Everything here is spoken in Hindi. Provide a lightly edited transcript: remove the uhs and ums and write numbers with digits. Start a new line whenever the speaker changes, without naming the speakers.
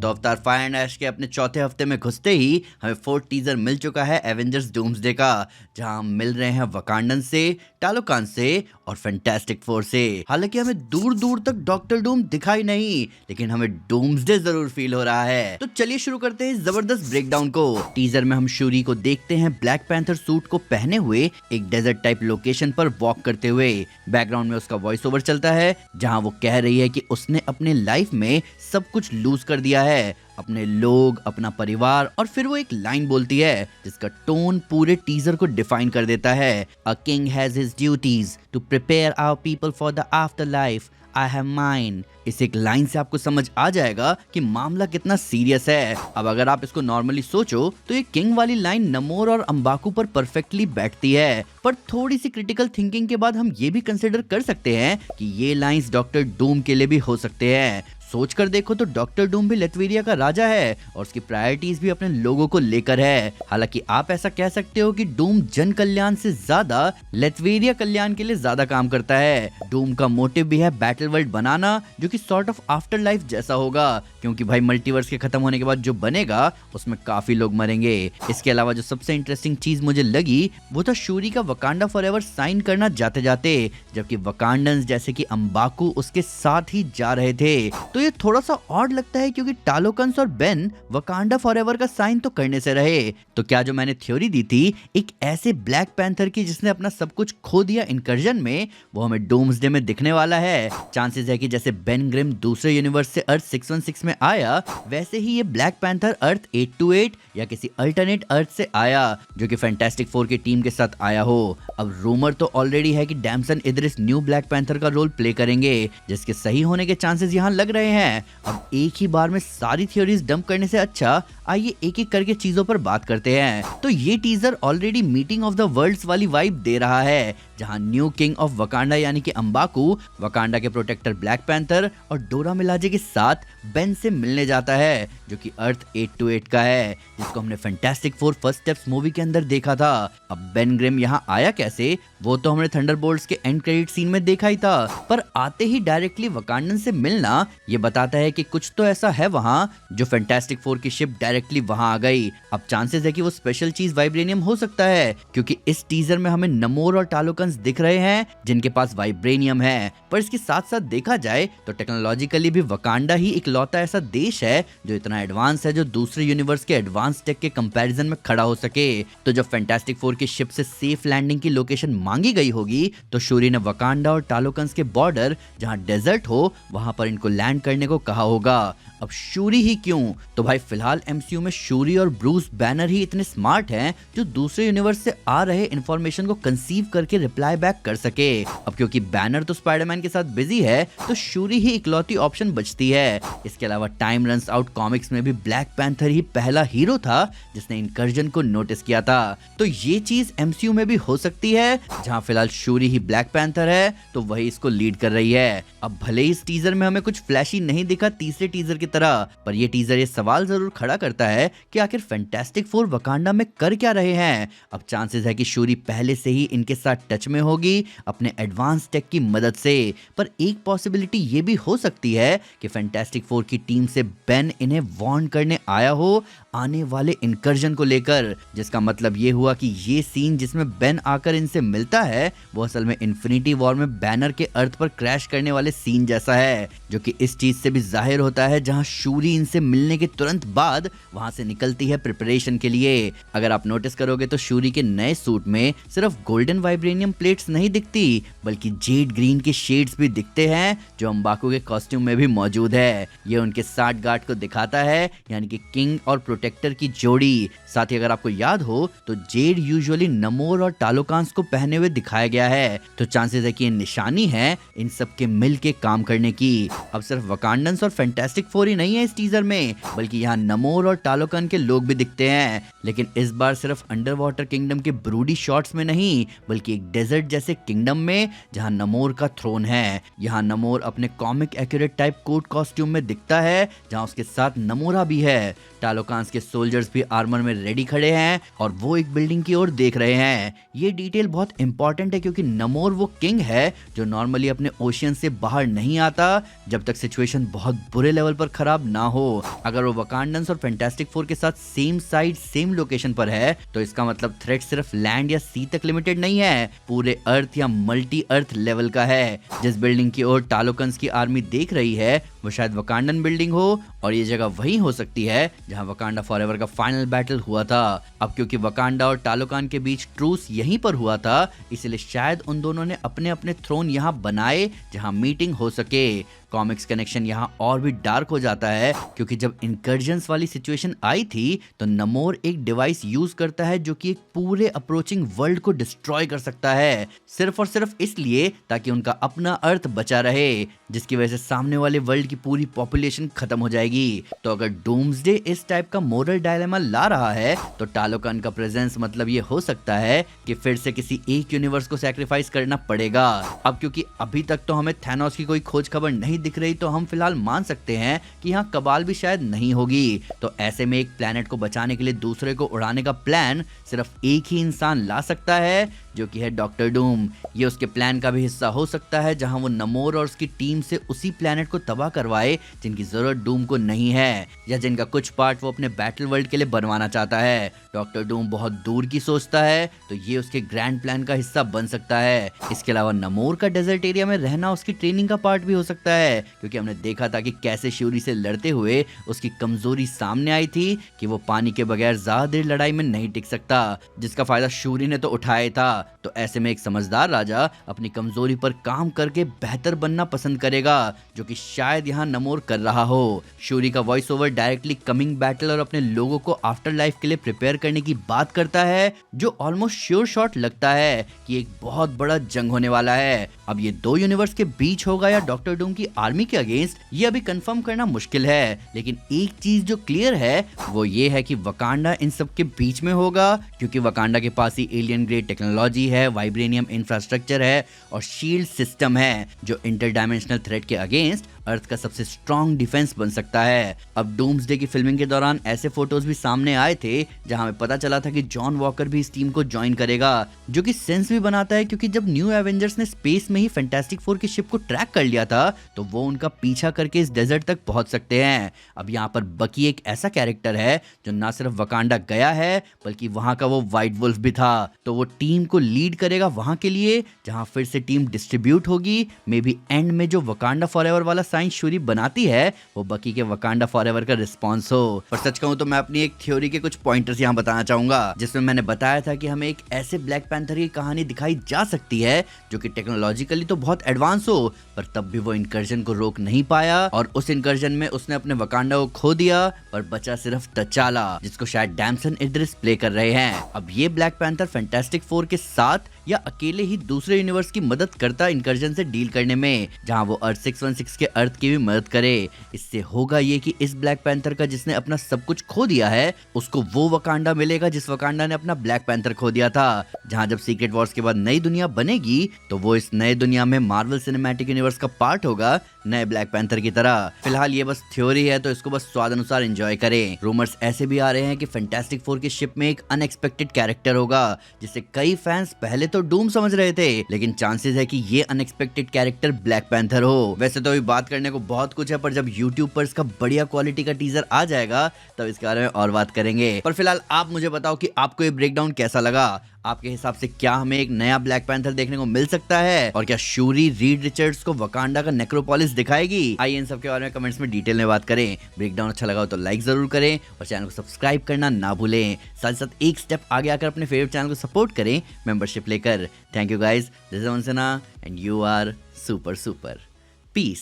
तो अवतार फायर एंड ऐश के अपने चौथे हफ्ते में घुसते ही हमें फोर्थ टीजर मिल चुका है एवेंजर्स डूम्सडे का, जहां हम मिल रहे हैं वकांडन से, टालोकान से और फैंटास्टिक फोर से। हालांकि हमें दूर दूर तक डॉक्टर डूम दिखाई नहीं, लेकिन हमें डूम्सडे जरूर फील हो रहा है। तो चलिए शुरू करते हैं इस जबरदस्त ब्रेकडाउन को। टीजर में हम शूरी को देखते हैं ब्लैक पैंथर सूट को पहने हुए एक डेजर्ट टाइप लोकेशन पर वॉक करते हुए। बैकग्राउंड में उसका वॉइस ओवर चलता है, जहां वो कह रही है कि उसने अपने लाइफ में सब कुछ लूज कर दिया है, अपने लोग, अपना परिवार, और फिर वो एक लाइन बोलती है जिसका टोन पूरे टीजर को डिफाइन कर देता है। A king has his duties to prepare our people for the after life, I have mine. इस एक लाइन से आपको समझ आ जाएगा कि मामला कितना सीरियस है। अब अगर आप इसको नॉर्मली सोचो तो ये किंग वाली लाइन नमोर और अंबाकू पर परफेक्टली बैठती है, पर थोड़ी सी क्रिटिकल थिंकिंग के बाद हम ये भी कंसिडर कर सकते हैं कि ये लाइंस डॉक्टर डूम के लिए भी हो सकते हैं। सोच कर देखो तो डॉक्टर डूम भी लेटवेरिया का राजा है और उसकी प्रायोरिटीज भी अपने लोगों को लेकर है। हालांकि आप ऐसा कह सकते हो कि डूम जन कल्याण से ज्यादा लेटवेरिया कल्याण के लिए ज्यादा काम करता है। डूम का मोटिव भी है बैटल वर्ल्ड बनाना, जो कि सॉर्ट ऑफ आफ्टर लाइफ जैसा होगा, क्योंकि भाई मल्टीवर्स के खत्म होने के बाद जो बनेगा उसमें काफी लोग मरेंगे। इसके अलावा जो सबसे इंटरेस्टिंग चीज मुझे लगी वो था शूरी का वकांडा फॉरएवर साइन करना जाते जाते, जबकि वकांडन्स जैसे कि अंबाकू उसके साथ ही जा रहे थे। तो ये थोड़ा सा ऑड लगता है, क्योंकि टालोकन्स और बेन वकांडा फॉरएवर का साइन तो करने से रहे। तो क्या जो मैंने थ्योरी दी थी एक ऐसे ब्लैक पैंथर की जिसने अपना सब कुछ खो दिया इनकर्जन में, वो हमें डूम्सडे में दिखने वाला है। चांसेस है कि जैसे बेन ग्रिम दूसरे यूनिवर्स से अर्थ 616 में आया, वैसे ही ये ब्लैक पैंथर अर्थ 828 या किसी अल्टरनेट अर्थ से आया, जो कि फैंटास्टिक फोर की टीम के साथ आया हो। अब रूमर तो ऑलरेडी है कि डैमसन इद्रिस न्यू ब्लैक पैंथर का रोल प्ले करेंगे, जिसके सही होने के चांसेस यहाँ लग रहे हैं। अब एक ही बार में सारी थ्योरीज डंप करने से अच्छा आइए एक एक करके चीजों पर बात करते हैं। तो ये teaser already meeting of the worlds वाली वाइब दे रहा है, जहां न्यू किंग ऑफ वकांडा यानी कि अंबाकू वकांडा के प्रोटेक्टर ब्लैक पैंथर और डोरा मिलाजे के साथ बेन से मिलने जाता है, जो कि अर्थ 828 का है, जिसको हमने fantastic four first steps movie के अंदर देखा था। अब बेन ग्रिम यहाँ आया कैसे, वो तो हमने थंडरबोल्ट्स के एंड क्रेडिट सीन में देखा ही था, पर आते ही डायरेक्टली वकांडन से मिलना ये बताता है कि कुछ तो ऐसा है वहां, जो फैंटास्टिक फोर की शिप डायरेक्टली वहां आ गई। अब चांसेस है कि वो स्पेशल चीज वाइब्रेनियम हो सकता है, क्योंकि इस टीजर में हमें नमोर और टालोकन्स दिख रहे हैं जिनके पास वाइब्रेनियम है। पर इसके साथ साथ देखा जाए तो टेक्नोलॉजिकली भी वकांडा ही इकलौता ऐसा देश है जो इतना एडवांस है, जो दूसरे यूनिवर्स के एडवांस टेक के कंपैरिजन में खड़ा हो सके। तो जब फैंटास्टिक फोर की शिप से सेफ लैंडिंग की लोकेशन मांगी गई होगी, तो शूरी ने वकांडा और टालोकन्स के बॉर्डर जहां डेजर्ट हो वहां पर इनको लैंड करने को कहा होगा। अब शूरी ही क्यों? तो भाई फिलहाल एमसीयू में शूरी और ब्रूस बैनर ही इतने स्मार्ट हैं जो दूसरे यूनिवर्स से आ रहे इंफॉर्मेशन को कंसीव करके रिप्लाई बैक कर सके। अब क्योंकि बैनर तो स्पाइडरमैन के साथ बिजी है, तो शूरी ही इकलौती ऑप्शन बचती है। इसके अलावा टाइम रन्स आउट कॉमिक्स में भी ब्लैक पैंथर ही पहला हीरो था जिसने इनकर्जन को नोटिस किया था। तो ये चीज एमसीयू में भी हो सकती है, जहां फिलहाल शूरी ही ब्लैक पैंथर है तो वही इसको लीड कर रही है। अब भले ही इस टीजर में हमें कुछ फ्लैशी नहीं दिखा तीसरे टीजर की तरह, पर ये टीजर ये सवाल जरूर खड़ा करता है कि आखिर फैंटास्टिक फोर वकांडा में कर क्या रहे हैं। अब चांसेस है कि शूरी पहले से ही इनके साथ टच में होगी अपने एडवांस टेक की मदद से, पर एक पॉसिबिलिटी ये भी हो सकती है कि फैंटास्टिक फोर की टीम से बेन इन्हें वार्न करने आया हो आने वाले इनकर्जन को लेकर, जिसका मतलब ये हुआ कि ये सीन जिसमें बेन आकर इनसे मिलता है वो असल में इन्फिनिटी वॉर में बैनर के अर्थ पर क्रैश करने वाले सीन जैसा है, जो कि इस चीज से भी जाहिर होता है जहां शूरी इनसे मिलने के तुरंत बाद वहां से निकलती है प्रिपरेशन के लिए। अगर आप नोटिस करोगे तो शूरी के नए सूट में सिर्फ गोल्डन वाइब्रेनियम प्लेट्स नहीं दिखती, बल्कि जेड ग्रीन के शेड्स भी दिखते हैं, जो अंबाकू के कॉस्ट्यूम में भी मौजूद है। ये उनके साठ गार्ड को दिखाता है, यानी कि किंग और प्रोटेक्टर की जोड़ी। साथ ही अगर आपको याद हो तो जेड यूजुअली नमोर और टालोकांस को पहने हुए दिखाया गया है, तो चांसेस है कि ये निशानी है इन सब के मिल के काम करने की। अब सिर्फ वकांडन्स और फैंटास्टिक फोर ही नहीं है इस टीजर में, बल्कि यहाँ नमोर और टालोकन के लोग भी दिखते हैं, लेकिन इस बार सिर्फ अंडर वाटर किंगडम के ब्रूडी शॉट्स में नहीं, बल्कि एक डेजर्ट जैसे किंगडम में जहाँ नमोर का थ्रोन है। यहाँ नमोर अपने comic accurate type coat costume में दिखता है, जहाँ उसके साथ नमोरा भी है। टालोकांस के सोल्जर्स भी आर्मर में रेडी खड़े हैं और वो एक बिल्डिंग की ओर देख रहे हैं। ये डिटेल बहुत इंपॉर्टेंट है, क्योंकि नमोर वो किंग है जो नॉर्मली अपने ओशियन से बाहर नहीं आता जब तक सिचुएशन बहुत बुरे लेवल पर खराब ना हो। अगर वो वकांडन्स और फैंटास्टिक फोर के साथ सेम साइड सेम लोकेशन पर है तो इसका मतलब थ्रेट सिर्फ लैंड या सी तक लिमिटेड नहीं है, पूरे अर्थ या मल्टी अर्थ लेवल का है। जिस बिल्डिंग की ओर टालोकन्स की आर्मी देख रही है वो शायद वकांडन बिल्डिंग हो, और ये जगह वही हो सकती है जहां वकांडा फॉरएवर का फाइनल बैटल हुआ था। अब क्योंकि वकांडा और टालोकान के बीच ट्रूस यहीं पर हुआ था, इसलिए शायद उन दोनों ने अपने अपने थ्रोन यहाँ बनाए जहां मीटिंग हो सके। कॉमिक्स कनेक्शन यहाँ और भी डार्क हो जाता है, क्योंकि जब इनकर्जन्स वाली सिचुएशन आई थी तो नमोर एक डिवाइस यूज करता है जो कि एक पूरे अप्रोचिंग वर्ल्ड को डिस्ट्रॉय कर सकता है, सिर्फ और सिर्फ इसलिए ताकि उनका अपना अर्थ बचा रहे, जिसकी वजह से सामने वाले वर्ल्ड की पूरी पॉपुलेशन खत्म हो जाएगी। तो अगर डूम्सडे इस टाइप का मोरल डायलेमा ला रहा है तो टालोकान का प्रेजेंस मतलब ये हो सकता है कि फिर से किसी एक यूनिवर्स को सैक्रिफाइस करना पड़ेगा। अब क्योंकि अभी तक तो हमें थैनोस की कोई खोज खबर नहीं दिख रही, तो हम फिलहाल मान सकते हैं कि यहाँ कबाल भी शायद नहीं होगी। तो ऐसे में एक प्लेनेट को बचाने के लिए दूसरे को उड़ाने का प्लान सिर्फ एक ही इंसान ला सकता है, जो कि है डॉक्टर डूम। ये उसके प्लान का भी हिस्सा हो सकता है, जहां वो नमोर और उसकी टीम से उसी प्लेनेट को तबाह करवाए जिनकी जरूरत डूम को नहीं है, या जिनका कुछ पार्ट वो अपने बैटल वर्ल्ड के लिए बनवाना चाहता है। डॉक्टर डूम बहुत दूर की सोचता है, तो ये उसके ग्रैंड प्लान का हिस्सा बन सकता है। इसके अलावा नमोर का डेजर्ट एरिया में रहना उसकी ट्रेनिंग का पार्ट भी हो सकता है, क्योंकि हमने देखा था कि कैसे श्यूरी से लड़ते हुए उसकी कमजोरी सामने आई थी कि वो पानी के बगैर ज्यादा देर लड़ाई में नहीं टिक सकता, जिसका फायदा श्यूरी ने तो उठाया था। तो ऐसे में एक समझदार राजा अपनी कमजोरी पर काम करके बेहतर बनना पसंद करेगा, जो कि शायद यहाँ नमोर कर रहा हो। श्यूरी का voice over directly coming battle और अपने लोगों को आफ्टर लाइफ के लिए प्रिपेयर करने की बात करता है, जो ऑलमोस्ट श्योर शॉट लगता है कि एक बहुत बड़ा जंग होने वाला है। अब ये दो यूनिवर्स के बीच होगा या डॉक्टर डूम की आर्मी के अगेंस्ट, ये अभी कंफर्म करना मुश्किल है, लेकिन एक चीज जो क्लियर है वो ये है कि वकांडा इन सब के बीच में होगा, क्योंकि वकांडा के पास ही एलियन ग्रेड टेक्नोलॉजी है, वाइब्रेनियम इंफ्रास्ट्रक्चर है और शील्ड सिस्टम है, जो इंटरडायमेंशनल थ्रेट के अगेंस्ट अर्थ का सबसे स्ट्रॉन्ग डिफेंस बन सकता है। अब डूम्सडे की फिल्मिंग के दौरान ऐसे फोटोज भी सामने आए थे जहां हमें पता चला था कि जॉन वॉकर भी इस टीम को ज्वाइन करेगा, जो कि सेंस भी बनाता है, क्योंकि जब न्यू एवेंजर्स ने स्पेस में ही फैंटास्टिक फोर की शिप को ट्रैक कर लिया था तो वो उनका पीछा करके इस डेजर्ट तक पहुंच सकते हैं। अब यहाँ पर बकी एक ऐसा कैरेक्टर है जो ना सिर्फ वकांडा गया है बल्कि वहां का वो व्हाइट वुल्फ भी था, तो वो टीम को लीड करेगा वहां के लिए जहां फिर से टीम डिस्ट्रीब्यूट होगी। मे बी एंड में जो वकांडा फॉरएवर वाला साइंस श्यूरी बनाती है वो बकी के वकांडा फॉरएवर का रिस्पॉन्स हो। पर सच कहूं तो मैं अपनी एक थ्योरी के कुछ पॉइंटर्स यहाँ बताना चाहूंगा, जिसमें मैंने बताया था कि हमें एक ऐसे ब्लैक पैंथर की कहानी दिखाई जा सकती है जो कि टेक्नोलॉजिकली तो बहुत एडवांस हो, पर तब भी वो इनकर्जन को रोक नहीं पाया, और उस इनकर्जन में उसने अपने वकांडा को खो दिया, पर बचा सिर्फ तचाला, जिसको शायद डैमसन इद्रिस प्ले कर रहे हैं। अब ये ब्लैक पैंथर फैंटास्टिक फोर के साथ या अकेले ही दूसरे यूनिवर्स की मदद करता इनकर्जन से डील करने में, जहां वो अर्थ 616 के अर्थ की भी मदद करे। इससे होगा ये कि इस ब्लैक पैंथर का जिसने अपना सब कुछ खो दिया है उसको वो वकांडा मिलेगा जिस वकांडा ने अपना ब्लैक पैंथर खो दिया था, जहां जब सीक्रेट वॉर्स के बाद नई दुनिया बनेगी तो वो इस नए दुनिया में मार्वल सिनेमैटिक यूनिवर्स का पार्ट होगा, नए ब्लैक पैंथर की तरह। फिलहाल ये बस थ्योरी है, तो इसको बस स्वाद अनुसार एंजॉय करें। रूमर्स ऐसे भी आ रहे हैं कि फैंटास्टिक फोर की शिप में एक अनएक्सपेक्टेड कैरेक्टर होगा, जिसे कई फैंस पहले तो डूम समझ रहे थे, लेकिन चांसेस है कि ये अनएक्सपेक्टेड कैरेक्टर ब्लैक पैंथर हो। वैसे तो अभी बात करने को बहुत कुछ है, पर जब यूट्यूब पर इसका बढ़िया क्वालिटी का टीजर आ जाएगा तब इसके बारे में और बात करेंगे। पर फिलहाल आप मुझे बताओ कि आपको ये ब्रेकडाउन कैसा लगा। आपके हिसाब से क्या हमें एक नया ब्लैक पैंथर देखने को मिल सकता है, और क्या श्यूरी रीड रिचर्ड्स को वकांडा का नेक्रोपोलिस दिखाएगी? आइए इन सब के बारे में कमेंट्स में डिटेल में बात करें। ब्रेकडाउन अच्छा लगा हो तो लाइक जरूर करें और चैनल को सब्सक्राइब करना ना भूलें। साथ साथ एक स्टेप आगे आकर अपने फेवरेट चैनल को सपोर्ट करें मेंबरशिप लेकर। Thank you guys, this is Anjana and you are super super. Piece.